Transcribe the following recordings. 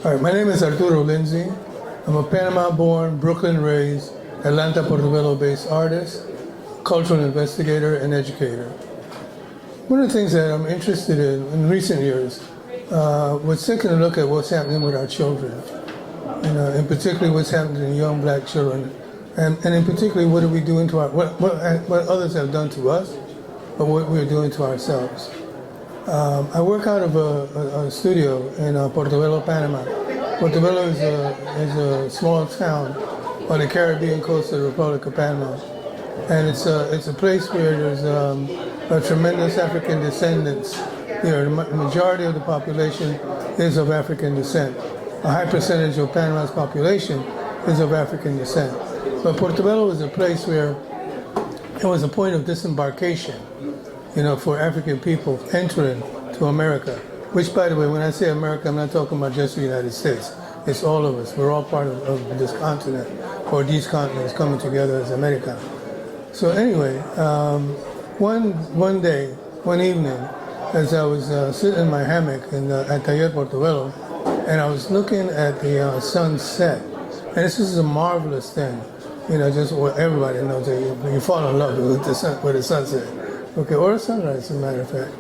All right, my name is Arturo Lindsay. I'm a Panama-born, Brooklyn-raised, Atlanta, Portobello-based artist, cultural investigator, and educator. One of the things that I'm interested in recent years was taking a look at what's happening with our children, and particularly what's happening to young black children, and in particular, what are we doing to what others have done to us, but what we're doing to ourselves. I work out of a studio in Portobello, Panama. Portobello is a small town on the Caribbean coast of the Republic of Panama, and it's a place where there's a tremendous African descendants. The majority of the population is of African descent. A high percentage of Panama's population is of African descent. But Portobello is a place where it was a point of disembarkation, for African people entering to America. Which, by the way, when I say America, I'm not talking about just the United States. It's all of us. We're all part of this continent, or these continents coming together as America. So anyway, one day, one evening, as I was sitting in my hammock at Taller Portobello, and I was looking at the sunset, and this is a marvelous thing, just what everybody knows, that you fall in love with the sunset, okay, or a sunrise, as a matter of fact.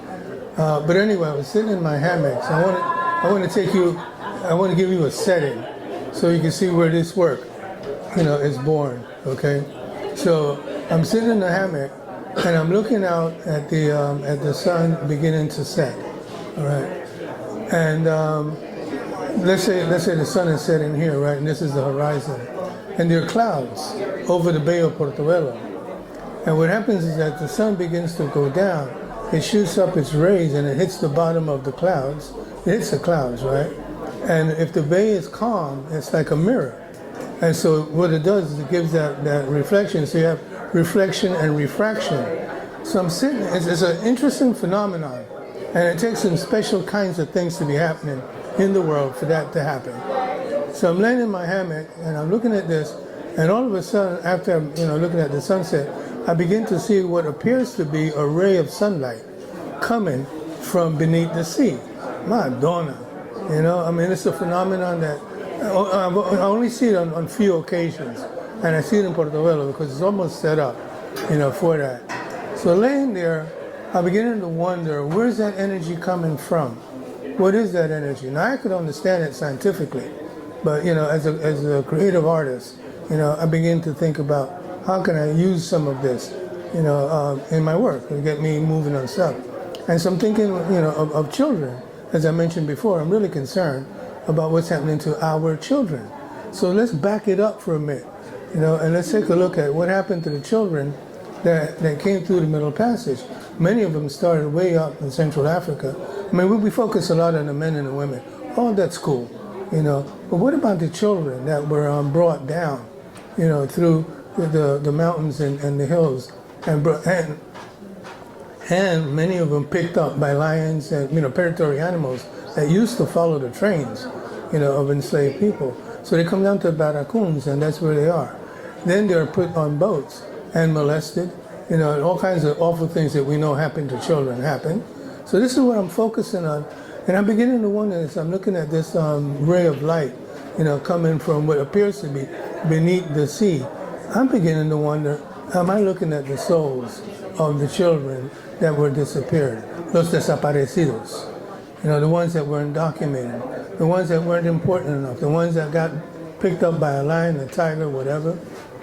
But anyway, I was sitting in my hammock, so I want to give you a setting so you can see where this work, is born, okay? So I'm sitting in the hammock and I'm looking out at the sun beginning to set, all right? And let's say the sun is setting here, right? And this is the horizon. And there are clouds over the Bay of Portobello. And what happens is that the sun begins to go down, it shoots up its rays and it hits the bottom of the clouds. It hits the clouds, right? And if the bay is calm, it's like a mirror. And so what it does is it gives that reflection. So you have reflection and refraction. So I'm sitting, it's an interesting phenomenon. And it takes some special kinds of things to be happening in the world for that to happen. So I'm laying in my hammock and I'm looking at this, and all of a sudden, after I'm looking at the sunset, I begin to see what appears to be a ray of sunlight coming from beneath the sea. Madonna, it's a phenomenon that I only see it on few occasions, and I see it in Portobello because it's almost set up, for that. So laying there, I'm beginning to wonder, where's that energy coming from? What is that energy? Now I could understand it scientifically, but as a creative artist, I begin to think about how can I use some of this, in my work and get me moving on stuff. And so I'm thinking, of children. As I mentioned before, I'm really concerned about what's happening to our children. So let's back it up for a minute, and let's take a look at what happened to the children that came through the Middle Passage. Many of them started way up in Central Africa. I mean, we focus a lot on the men and the women. All that's cool, But what about the children that were brought down, through the mountains and the hills, and many of them picked up by lions and predatory animals that used to follow the trains, of enslaved people. So they come down to barracoons, and that's where they are. Then they're put on boats and molested, all kinds of awful things that we know happen to children happen. So this is what I'm focusing on, and I'm beginning to wonder as I'm looking at this ray of light, coming from what appears to be beneath the sea. I'm beginning to wonder, am I looking at the souls of the children that were disappeared, los desaparecidos, the ones that were undocumented, the ones that weren't important enough, the ones that got picked up by a lion, a tiger, whatever,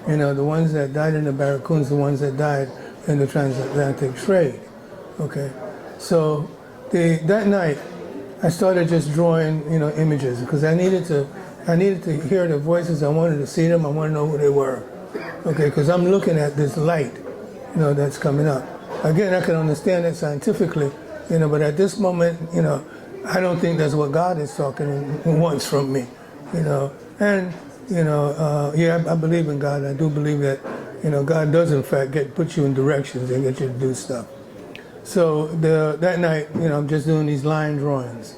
the ones that died in the barracoons, the ones that died in the transatlantic trade, okay? So that night, I started just drawing, images because I needed to hear their voices. I wanted to see them. I wanted to know who they were, okay? Because I'm looking at this light, that's coming up. Again, I can understand it scientifically, but at this moment, I don't think that's what God is talking and wants from me, And, I believe in God. I do believe that, God does in fact put you in directions and get you to do stuff. So that night, I'm just doing these line drawings.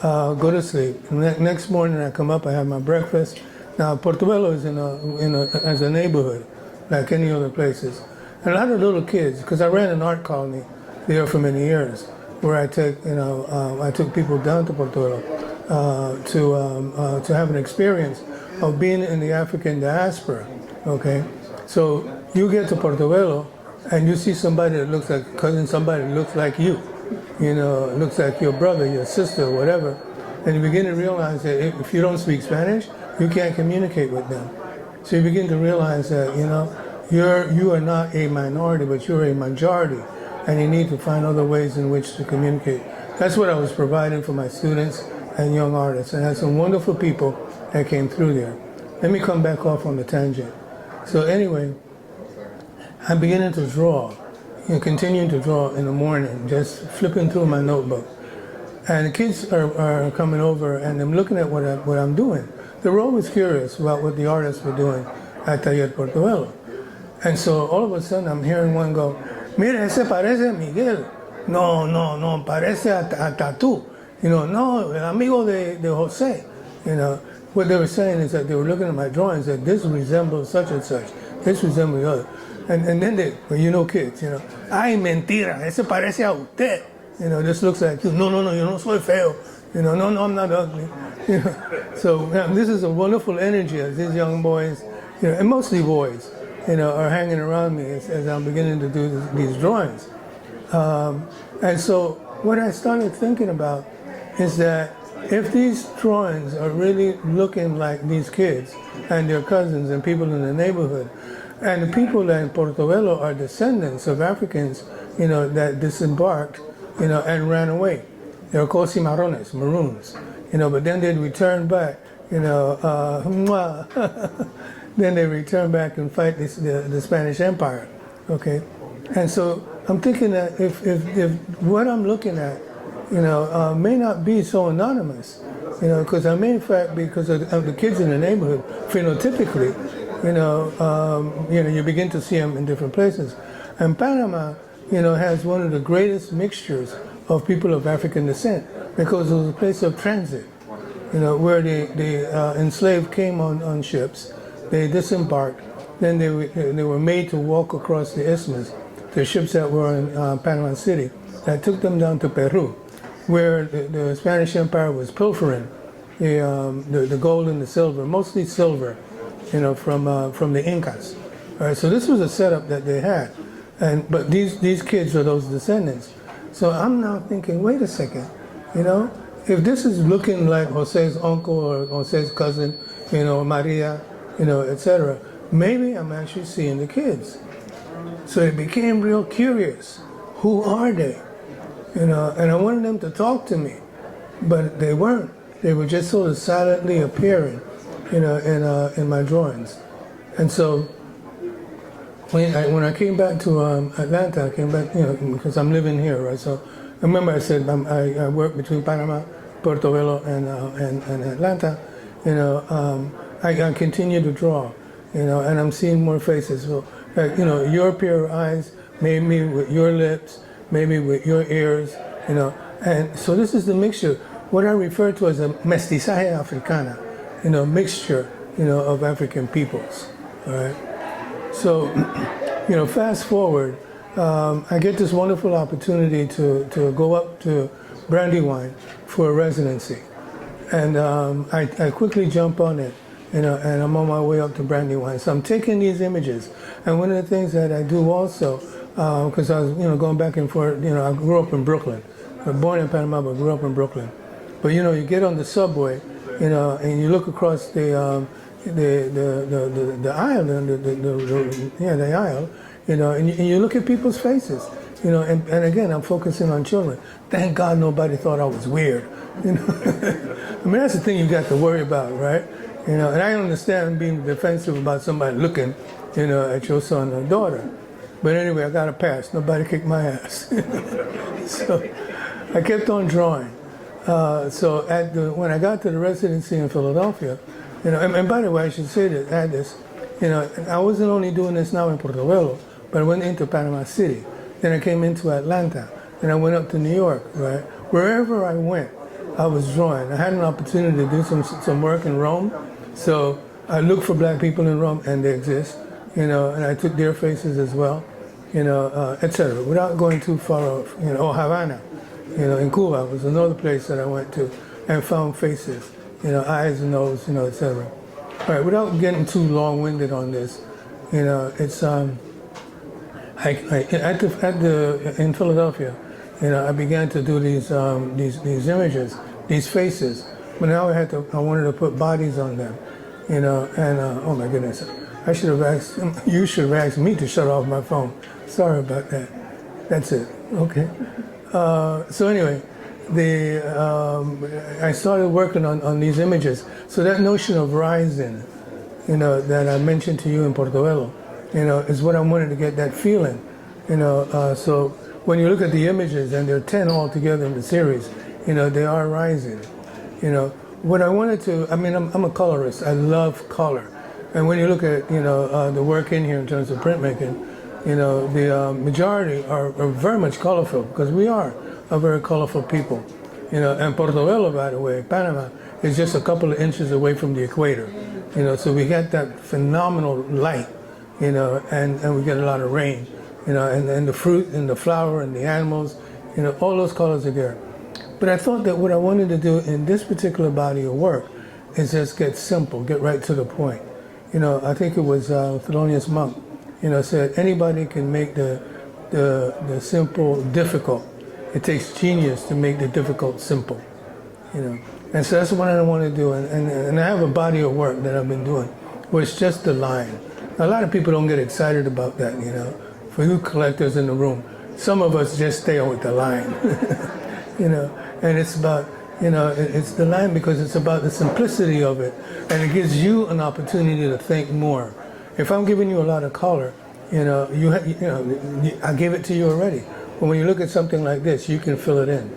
Go to sleep. And next morning I come up, I have my breakfast. Now Portobello is as a neighborhood, like any other places. And a lot of little kids, because I ran an art colony there for many years, where I took people down to Portobello. to have an experience of being in the African diaspora. Okay, so you get to Portobello and you see somebody that looks like a cousin, somebody that looks like you, looks like your brother, your sister, whatever, and you begin to realize that if you don't speak Spanish, you can't communicate with them. So you begin to realize that you are not a minority, but you're a majority, and you need to find other ways in which to communicate. That's what I was providing for my students and young artists, and I had some wonderful people that came through there. Let me come back off on the tangent. So anyway, I'm beginning to draw, continuing to draw in the morning, just flipping through my notebook. And the kids are coming over and I'm looking at what I'm doing. They were always curious about what the artists were doing at Taller Portobello. And so all of a sudden I'm hearing one go, "Mira, ese parece a Miguel." No, parece a Tatu. No, el amigo de Jose. What they were saying is that they were looking at my drawings that this resembles such and such, this resembles the other. And then they, kids, ay, mentira, ese parece a usted. This looks like you. No, yo no soy feo. No, I'm not ugly. So this is a wonderful energy as these young boys, and mostly boys, are hanging around me as I'm beginning to do these drawings. And so what I started thinking about is that if these drawings are really looking like these kids and their cousins and people in the neighborhood, and the people in Portobello are descendants of Africans, that disembarked, and ran away. They were called cimarrones, maroons, but then they'd return back, then they return back and fight the Spanish Empire, okay? And so I'm thinking that if what I'm looking at, may not be so anonymous, because I may in fact, because of the kids in the neighborhood, phenotypically, you begin to see them in different places. And Panama, has one of the greatest mixtures of people of African descent because it was a place of transit, where the enslaved came on ships, they disembarked, then they were made to walk across the isthmus, the ships that were in Panama City, that took them down to Peru, where the Spanish Empire was pilfering the gold and the silver, mostly silver, from the Incas. All right, so this was a setup that they had, but these kids are those descendants. So I'm now thinking, wait a second, if this is looking like Jose's uncle or Jose's cousin, Maria, etc., maybe I'm actually seeing the kids. So it became real curious. Who are they? And I wanted them to talk to me, but they weren't. They were just sort of silently appearing, in my drawings. And so when I came back to Atlanta, I came back, because I'm living here, right? So remember I said I work between Panama, Portobello, and Atlanta. I continue to draw, and I'm seeing more faces. So, your pair of eyes, maybe with your lips, maybe with your ears, and so this is the mixture, what I refer to as a mestizaje africana, mixture, of African peoples, all right? So, fast forward, I get this wonderful opportunity to go up to Brandywine for a residency, and I quickly jump on it, and I'm on my way up to Brandywine. So I'm taking these images, and one of the things that I do also, because I was, going back and forth, I grew up in Brooklyn. I was born in Panama, but grew up in Brooklyn. But you get on the subway, and you look across the aisle, the aisle, and you look at people's faces, and again, I'm focusing on children. Thank God nobody thought I was weird, I mean, that's the thing you got to worry about, right? And I understand being defensive about somebody looking, at your son or daughter. But anyway, I got a pass. Nobody kicked my ass. So I kept on drawing. So when I got to the residency in Philadelphia, and by the way, I should say that add this, I wasn't only doing this now in Portobello, but I went into Panama City. Then I came into Atlanta. Then I went up to New York, right? Wherever I went, I was drawing. I had an opportunity to do some work in Rome. So I looked for black people in Rome, and they exist, and I took their faces as well, etc. Without going too far off, or Havana, in Cuba was another place that I went to. and found faces, eyes, nose, etc. All right, without getting too long-winded on this, it's in Philadelphia, I began to do these images, these faces, but now I wanted to put bodies on them, and oh my goodness, you should have asked me to shut off my phone. Sorry about that. That's it. Okay. So anyway, I started working on these images. So that notion of rising, that I mentioned to you in Portobello, is what I wanted to get that feeling. So when you look at the images, and there are 10 altogether in the series, they are rising. What I wanted to, I'm a colorist. I love color. And when you look at, the work in here in terms of printmaking, the majority are very much colorful, because we are a very colorful people. And Portobello, by the way, Panama, is just a couple of inches away from the equator. So we get that phenomenal light, and we get a lot of rain, and the fruit and the flower and the animals, all those colors are there. But I thought that what I wanted to do in this particular body of work is just get simple, get right to the point. I think it was Thelonious Monk, said anybody can make the simple difficult. It takes genius to make the difficult simple. And so that's what I want to do. And I have a body of work that I've been doing where it's just the line. Now, a lot of people don't get excited about that, For you collectors in the room, some of us just stay with the line, And it's about, it's the line because it's about the simplicity of it, and it gives you an opportunity to think more. If I'm giving you a lot of color, I gave it to you already. But when you look at something like this, you can fill it in.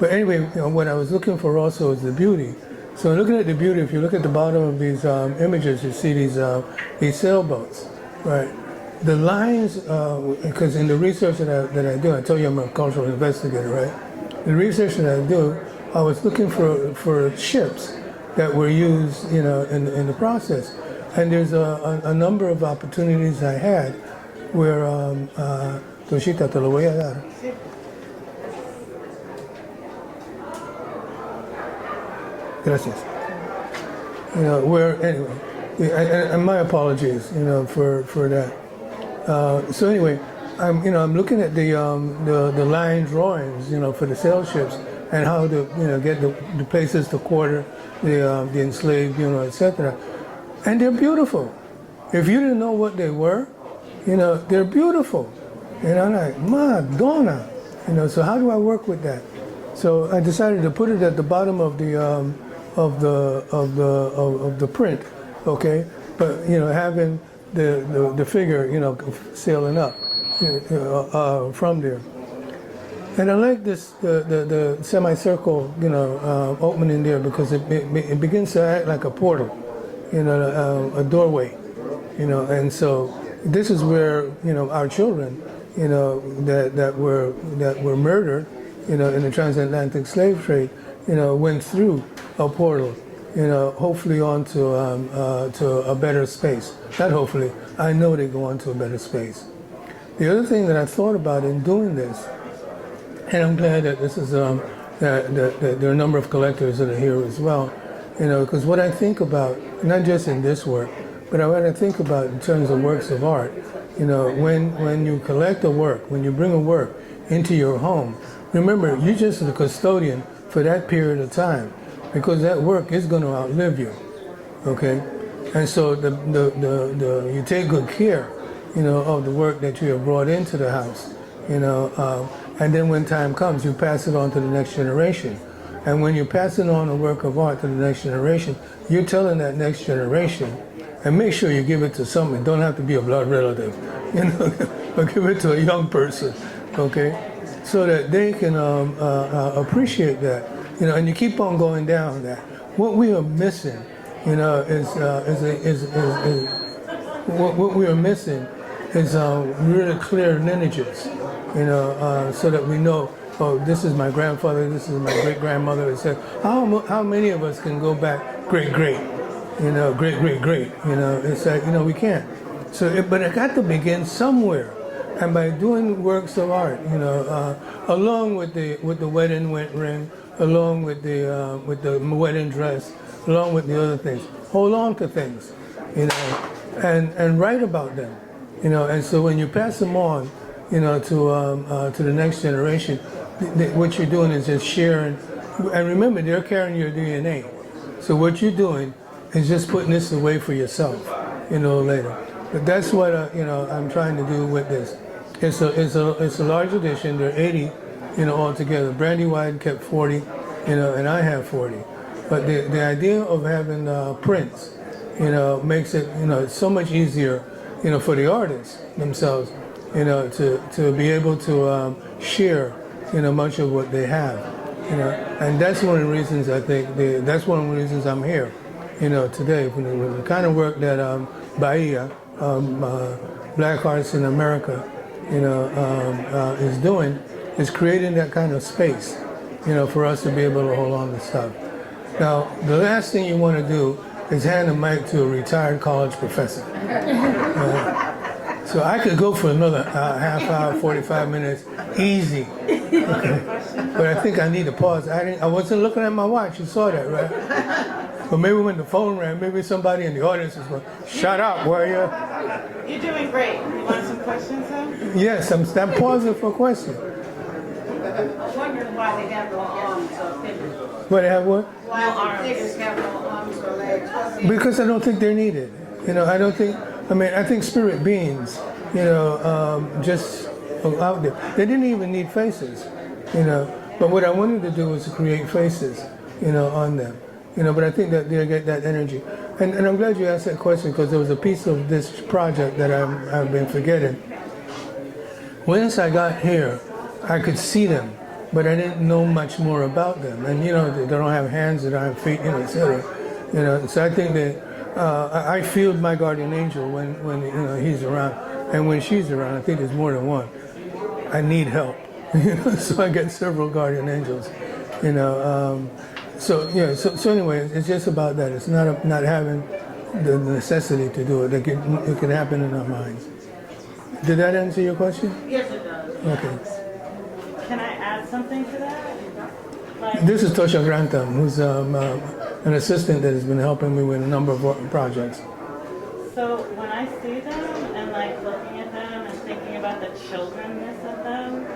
But anyway, what I was looking for also is the beauty. So looking at the beauty, if you look at the bottom of these images, you see these sailboats, right? The lines, because in the research that I do, I told you I'm a cultural investigator, right? The research that I do, I was looking for ships that were used, in the process. And there's a number of opportunities I had where, Toshita, te lo voy a dar. Gracias. Anyway, and my apologies, for that. So anyway, I'm looking at the line drawings, for the sail ships and how to, get the places to quarter the enslaved, etc. And they're beautiful. If you didn't know what they were, they're beautiful. And I'm like, Madonna, so how do I work with that? So I decided to put it at the bottom of the print, okay? But having the figure, sailing up from there. And I like this the semicircle, opening there because it begins to act like a portal, a doorway, and so this is where our children, that were murdered, in the transatlantic slave trade, went through a portal, hopefully onto to a better space. Not hopefully, I know they go on to a better space. The other thing that I thought about in doing this, and I'm glad that this is that there are a number of collectors that are here as well, because what I think about, not just in this work, but what I think about in terms of works of art, when you collect a work, when you bring a work into your home, remember, you're just the custodian for that period of time, because that work is going to outlive you, okay? And so you take good care, of the work that you have brought into the house, and then when time comes, you pass it on to the next generation. And when you're passing on a work of art to the next generation, you're telling that next generation, and make sure you give it to someone. Don't have to be a blood relative, or give it to a young person, okay? So that they can appreciate that, and you keep on going down that. What we are missing, what we are missing is really clear lineages, so that we know, oh, this is my grandfather, this is my great-grandmother, etc. How many of us can go back great-great, great-great-great, it's like, we can't. So, but it got to begin somewhere. And by doing works of art, along with the wedding ring, along with the wedding dress, along with the other things. Hold on to things, you know, and write about them, you know. And so when you pass them on, you know, to the next generation, what you're doing is just sharing. And remember, they're carrying your DNA. So what you're doing is just putting this away for yourself, you know, later. But that's what you know, I'm trying to do with this. It's a large edition. There are 80, you know, altogether. Brandywine kept 40, you know, and I have 40. But the idea of having prints, you know, makes it, you know, so much easier, you know, for the artists themselves, you know, to be able to share, you know, much of what they have, you know. And that's one of the reasons I think that's one of the reasons I'm here, you know, today. With the kind of work that BAIA, Black Arts in America, you know, is doing, is creating that kind of space, you know, for us to be able to hold on to stuff. Now, the last thing you want to do is hand a mic to a retired college professor. So I could go for another half hour, 45 minutes, easy. Okay. But I think I need to pause. I wasn't looking at my watch. You saw that, right? But maybe when the phone rang, maybe somebody in the audience is going, "Shut up, will you?" You're doing great. You want some questions, though? Yes, I'm pausing for questions. I'm wondering why they have no arms or fingers. But they have what? Why figures have no arms or legs? Because I don't think they're needed. You know, I think spirit beings, you know, just out there. They didn't even need faces, you know. But what I wanted to do was to create faces, you know, on them. You know, but I think that they get that energy. And I'm glad you asked that question, because there was a piece of this project that I've been forgetting. Once I got here, I could see them, but I didn't know much more about them. And, you know, they don't have hands, they don't have feet, you know, et cetera. You know, so I think that I feel my guardian angel when you know, he's around. And when she's around, I think there's more than one. I need help. You know, so I get several guardian angels, you know. So anyway, it's just about that. It's not having the necessity to do it. It can happen in our minds. Did that answer your question? Yes, it does. Okay. Can I add something to that? This is Tosha Grantham, who's an assistant that has been helping me with a number of projects. So when I see them and like looking at them and thinking about the childrenness of them,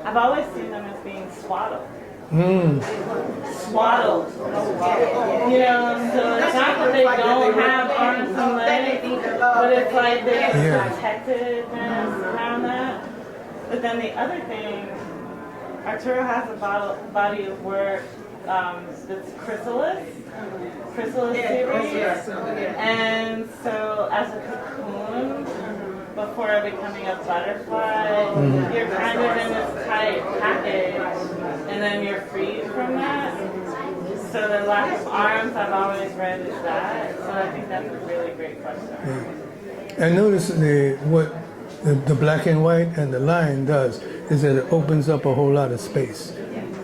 I've always seen them as being swaddled. Swaddled. You know, so it's not that they don't have arms and legs, but it's like there's protectedness around that. But then the other thing, Arturo has a body of work that's chrysalis series. And so as a cocoon, before becoming a butterfly, you're kind of in this tight package, and then you're freed from that. So the lack of arms, I've always read is that. So I think that's a really great question. Yeah. And notice what the black and white and the line does is that it opens up a whole lot of space,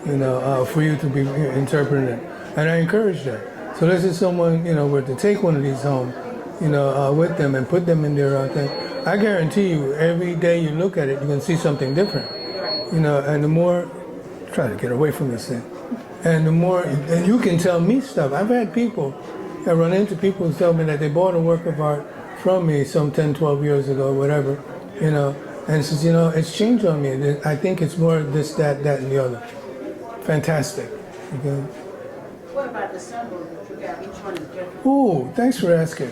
you know, for you to be interpreting it. And I encourage that. So let's say someone, you know, were to take one of these home, you know, with them and put them in their thing. I guarantee you, every day you look at it, you're going to see something different, you know. And the more, try to get away from this thing, and the more, and you can tell me stuff. I've had people, I run into people who tell me that they bought a work of art from me some 10, 12 years ago, whatever, you know, and says, you know, it's changed on me. I think it's more this, that, and the other. Fantastic. Okay. What about the symbol that you got? Which one is different? Ooh, thanks for asking.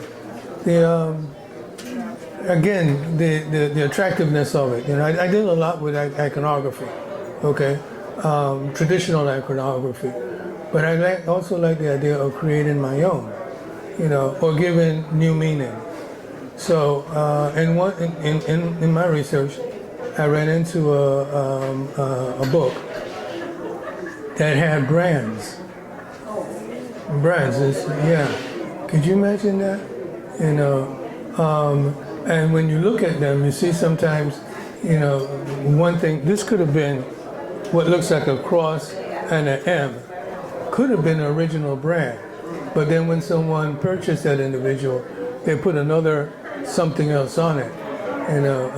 Again, the attractiveness of it. You know, I did a lot with iconography, okay, traditional iconography, but I also like the idea of creating my own, you know, or giving new meaning. So, in my research, I ran into a book that had brands. Brands, yeah. Could you imagine that? You know. And when you look at them, you see sometimes, you know, one thing, this could have been what looks like a cross and an M. Could have been an original brand. But then when someone purchased that individual, they put another something else on it. You know,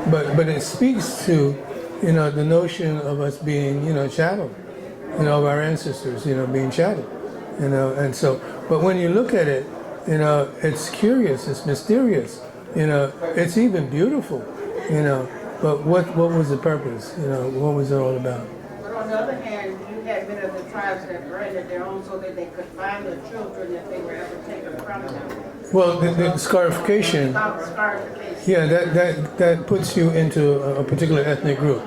but it speaks to, you know, the notion of us being, you know, shadowed. of our ancestors, being chatted, and so, but when you look at it, it's curious, it's mysterious, it's even beautiful, but what was the purpose? What was it all about? But on the other hand, you had many of the tribes that branded their own so that they could find their children if they were ever taken from them. Well, the scarification, About scarification. yeah, that puts you into a particular ethnic group.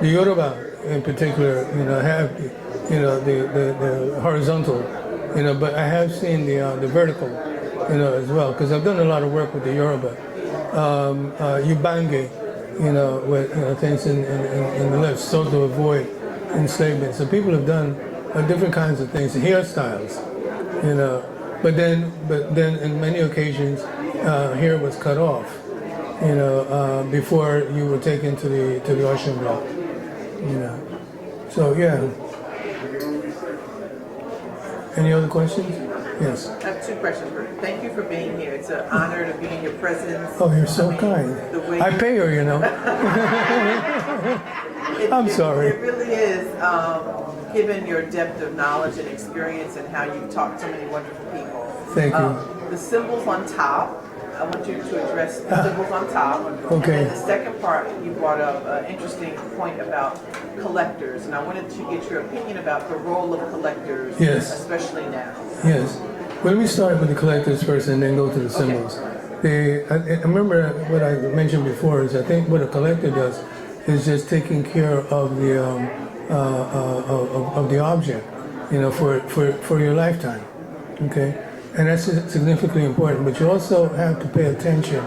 The Yoruba, in particular, have, the horizontal, but I have seen the vertical, as well, because I've done a lot of work with the Yoruba. Ubange, with things in the left, so to avoid enslavement. So people have done different kinds of things, hairstyles, but then in many occasions, hair was cut off, before you were taken to the ocean block, So yeah. Any other questions? Yes. I have two questions. Thank you for being here. It's an honor to be in your presence. Oh, you're so kind. I pay her, I'm sorry. It really is, given your depth of knowledge and experience and how you've talked to so many wonderful people. Thank you. The symbols on top, I want you to address the symbols on top. Okay. And then the second part, you brought up an interesting point about collectors, and I wanted to get your opinion about the role of collectors, Yes. especially now. Yes. Well, let me start with the collectors first and then go to the symbols. I remember what I mentioned before is I think what a collector does is just taking care of the object, for your lifetime. Okay? And that's significantly important, but you also have to pay attention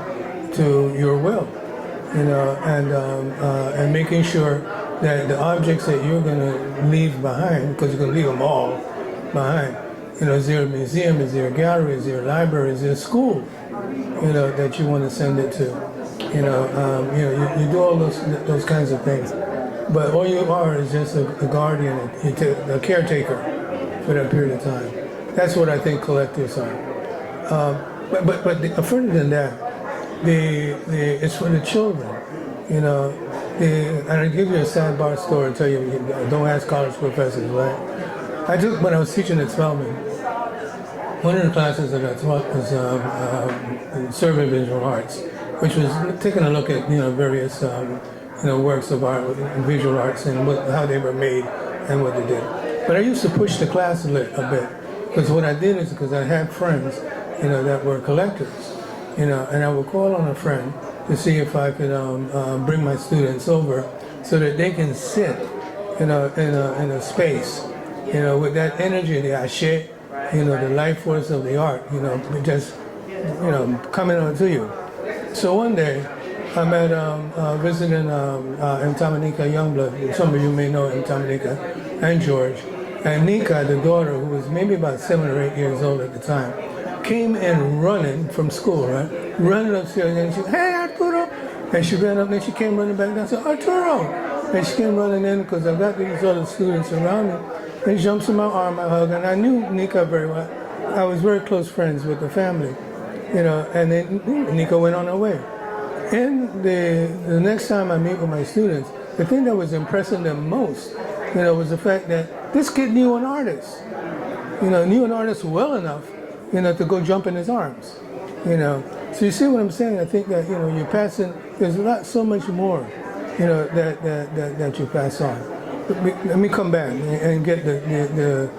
to your will, and making sure that the objects that you're going to leave behind, because you're going to leave them all behind, is there a museum, is there a gallery, is there a library, is there a school, that you want to send it to, you do all those kinds of things, but all you are is just a guardian, a caretaker for that period of time. That's what I think collectors are. But further than that, it's for the children. And I'll give you a sidebar story and tell you, don't ask college professors, right? When I was teaching at Spelman, one of the classes that I taught was Survey Visual Arts, which was taking a look at, various, works of art, visual arts, and how they were made and what they did. But I used to push the class a bit. Because what I did is because I had friends, that were collectors, and I would call on a friend to see if I could bring my students over so that they can sit, in a space, with that energy, the ashe, the life force of the art, just, coming onto you. So one day, I'm at visiting Tamanika Youngblood. Some of you may know Tamanika and George. And Nika, the daughter, who was maybe about 7 or 8 years old at the time, came in running from school, right? Running upstairs, and she, hey, Arturo! And she ran up, and then she came running back down and said, Arturo! And she came running in because I've got these other students around me. And she jumps in my arm, I hug, and I knew Nika very well. I was very close friends with the family, and then Nika went on her way. And the next time I meet with my students, the thing that was impressing them most, was the fact that this kid knew an artist, knew an artist well enough, to go jump in his arms, So you see what I'm saying? I think that, you're passing, there's so much more, that you pass on. Let me come back and get the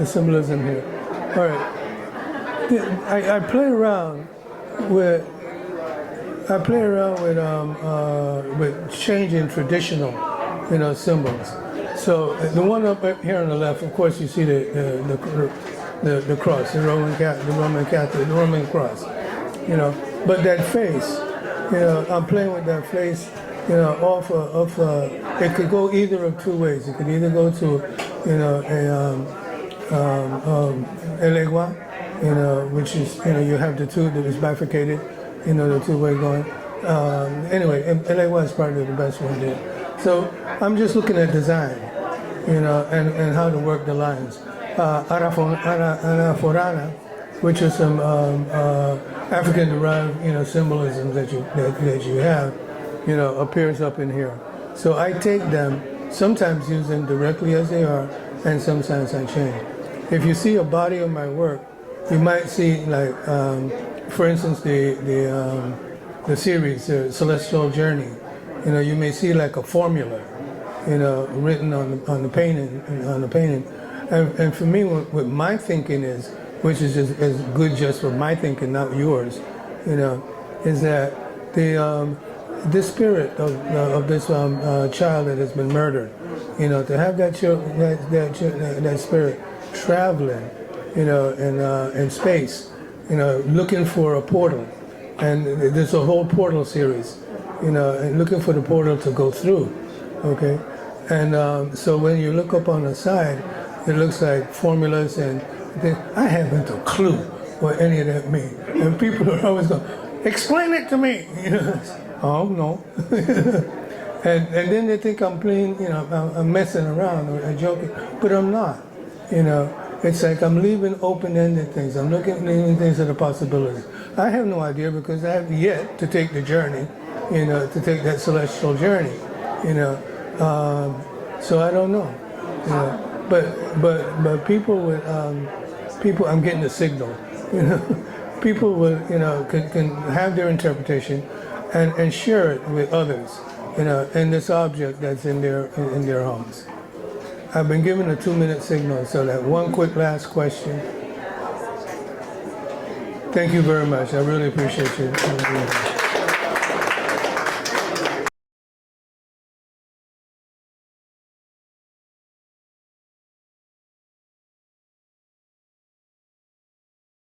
symbolism here. All right. I play around with changing traditional, symbols. So the one up here on the left, of course, you see the cross, the Roman Catholic, the Roman cross, But that face, I'm playing with that face, it could go either of two ways. It could either go to, elegua, which is, you have the two that is bifurcated, the two-way going. Anyway, elegua is probably the best one there. So I'm just looking at design, and how to work the lines. Anaforana, which is some African-derived, symbolism that you have, appears up in here. So I take them, sometimes use them directly as they are, and sometimes I change. If you see a body of my work, you might see, like, for instance, the series, Celestial Journey. You know, you may see like a formula, you know, written on the painting, and for me, what my thinking is, which is just as good just for my thinking, not yours, you know, is that the spirit of this child that has been murdered, you know, to have that spirit traveling, you know, in space, you know, looking for a portal, and there's a whole portal series, you know, and looking for the portal to go through, okay, and so when you look up on the side, it looks like formulas and things. I haven't a clue what any of that means, and people are always going, explain it to me, you know. Oh no. and then they think I'm playing, you know, I'm messing around or joking, but I'm not. You know, it's like I'm leaving open-ended things. I'm leaving things that are possibilities. I have no idea because I have yet to take the journey, you know, to take that celestial journey, you know. So I don't know, you know. But people with people, I'm getting a signal, you know. People will, you know, can have their interpretation and share it with others, you know, in this object that's in their homes. I've been given a 2-minute signal, so that one quick last question. Thank you very much. I really appreciate you.